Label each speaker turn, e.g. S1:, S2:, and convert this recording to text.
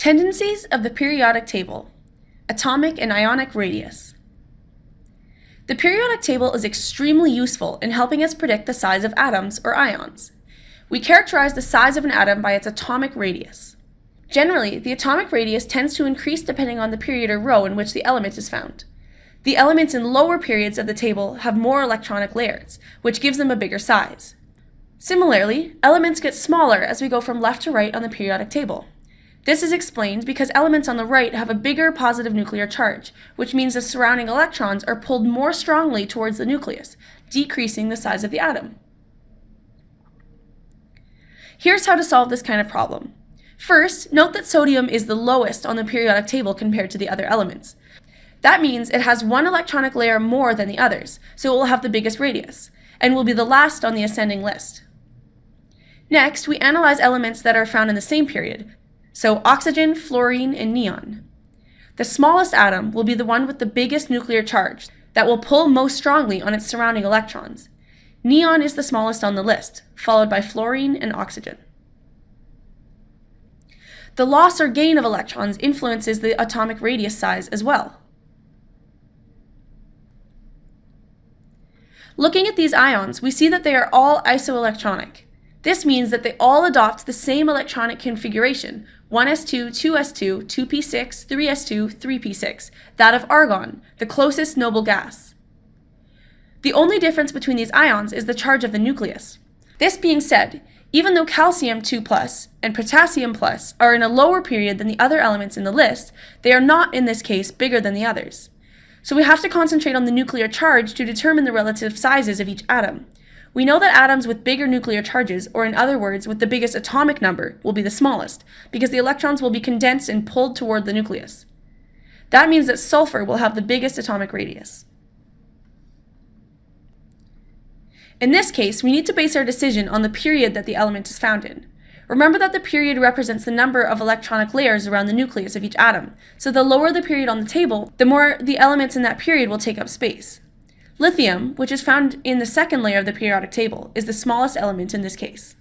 S1: Tendencies of the periodic table. Atomic and ionic radius. The periodic table is extremely useful in helping us predict the size of atoms or ions. We characterize the size of an atom by its atomic radius. Generally, the atomic radius tends to increase depending on the period or row in which the element is found. The elements in lower periods of the table have more electronic layers, which gives them a bigger size. Similarly, elements get smaller as we go from left to right on the periodic table. This is explained because elements on the right have a bigger positive nuclear charge, which means the surrounding electrons are pulled more strongly towards the nucleus, decreasing the size of the atom. Here's how to solve this kind of problem. First, note that sodium is the lowest on the periodic table compared to the other elements. That means it has one electronic layer more than the others, so it will have the biggest radius, and will be the last on the ascending list. Next, we analyze elements that are found in the same period, so oxygen, fluorine, and neon. The smallest atom will be the one with the biggest nuclear charge that will pull most strongly on its surrounding electrons. Neon is the smallest on the list, followed by fluorine and oxygen. The loss or gain of electrons influences the atomic radius size as well. Looking at these ions, we see that they are all isoelectronic. This means that they all adopt the same electronic configuration, 1s2, 2s2, 2p6, 3s2, 3p6, that of argon, the closest noble gas. The only difference between these ions is the charge of the nucleus. This being said, even though calcium 2+ and potassium+ are in a lower period than the other elements in the list, they are not, in this case, bigger than the others. So we have to concentrate on the nuclear charge to determine the relative sizes of each atom. We know that atoms with bigger nuclear charges, or in other words, with the biggest atomic number, will be the smallest, because the electrons will be condensed and pulled toward the nucleus. That means that sulfur will have the biggest atomic radius. In this case, we need to base our decision on the period that the element is found in. Remember that the period represents the number of electronic layers around the nucleus of each atom, so the lower the period on the table, the more the elements in that period will take up space. Lithium, which is found in the second layer of the periodic table, is the smallest element in this case.